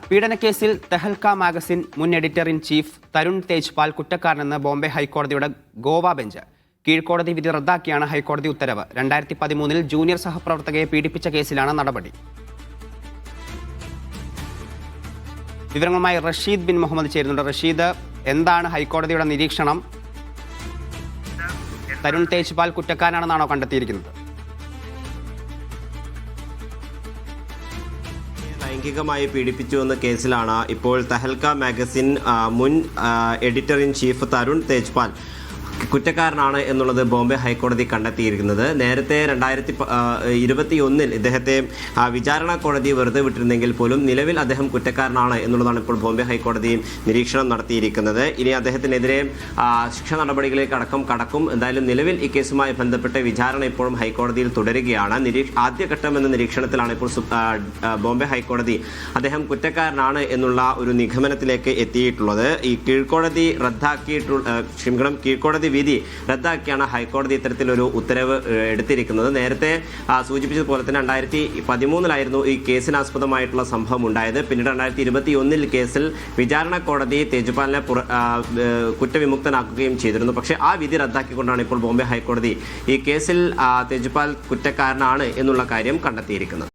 പീഡനക്കേസിൽ Tehelka magazine മുൻ editor in chief Tarun Tejpal കുറ്റക്കാരനെന്ന് ബോംബെ ഹൈക്കോടതിയുടെ ഗോവ ബെഞ്ച്. കീഴ്ക്കോടതി വിധി റദ്ദാക്കിയാണ് ഹൈക്കോടതി ഉത്തരവ്. 2013 ജൂനിയർ സഹപ്രവർത്തകയെ പീഡിപ്പിച്ച കേസിലാണ് നടപടി. വിവരങ്ങളുമായി റഷീദ് ബിൻ മുഹമ്മദ് ചേരുന്നുണ്ട്. റഷീദ്, എന്താണ് ഹൈക്കോടതിയുടെ നിരീക്ഷണം? തരുൺ തേജ്പാൽ കുറ്റക്കാരനാണെന്നാണോ കണ്ടെത്തിയിരിക്കുന്നത്? ലൈംഗികമായി പീഡിപ്പിച്ചുവെന്ന കേസിലാണ് ഇപ്പോൾ തെഹൽക്ക മാഗസിൻ മുൻ editor in chief Tarun Tejpal കുറ്റക്കാരനാണ് എന്നുള്ളത് ബോംബെ ഹൈക്കോടതി കണ്ടെത്തിയിരിക്കുന്നത്. നേരത്തെ 2021 ഇദ്ദേഹത്തെ വിചാരണ കോടതി വെറുതെ വിട്ടിരുന്നെങ്കിൽ പോലും നിലവിൽ അദ്ദേഹം കുറ്റക്കാരനാണ് എന്നുള്ളതാണ് ഇപ്പോൾ ബോംബെ ഹൈക്കോടതി നിരീക്ഷണം നടത്തിയിരിക്കുന്നത്. ഇനി അദ്ദേഹത്തിനെതിരെ ശിക്ഷാ നടപടികളിലേക്ക് അടക്കം കടക്കും. എന്തായാലും നിലവിൽ ഈ കേസുമായി ബന്ധപ്പെട്ട വിചാരണ ഇപ്പോഴും ഹൈക്കോടതിയിൽ തുടരുകയാണ്. ആദ്യഘട്ടം എന്ന നിരീക്ഷണത്തിലാണ് ഇപ്പോൾ ബോംബെ ഹൈക്കോടതി അദ്ദേഹം കുറ്റക്കാരനാണ് എന്നുള്ള ഒരു നിഗമനത്തിലേക്ക് എത്തിയിട്ടുള്ളത്. ഈ കീഴ്ക്കോടതി കീഴ്ക്കോടതി വിധി റദ്ദാക്കിയാണ് ഹൈക്കോടതി ഇത്തരത്തിലൊരു ഉത്തരവ് എടുത്തിരിക്കുന്നത്. നേരത്തെ സൂചിപ്പിച്ചതുപോലെ തന്നെ 2013 ഈ കേസിനാസ്പദമായിട്ടുള്ള സംഭവം ഉണ്ടായത്. പിന്നീട് 2021 കേസിൽ വിചാരണ കോടതി തേജ്പാലിനെ കുറ്റവിമുക്തനാക്കുകയും ചെയ്തിരുന്നു. പക്ഷേ ആ വിധി റദ്ദാക്കിക്കൊണ്ടാണ് ഇപ്പോൾ ബോംബെ ഹൈക്കോടതി ഈ കേസിൽ തേജ്പാൽ കുറ്റക്കാരനാണ് എന്നുള്ള കാര്യം കണ്ടെത്തിയിരിക്കുന്നത്.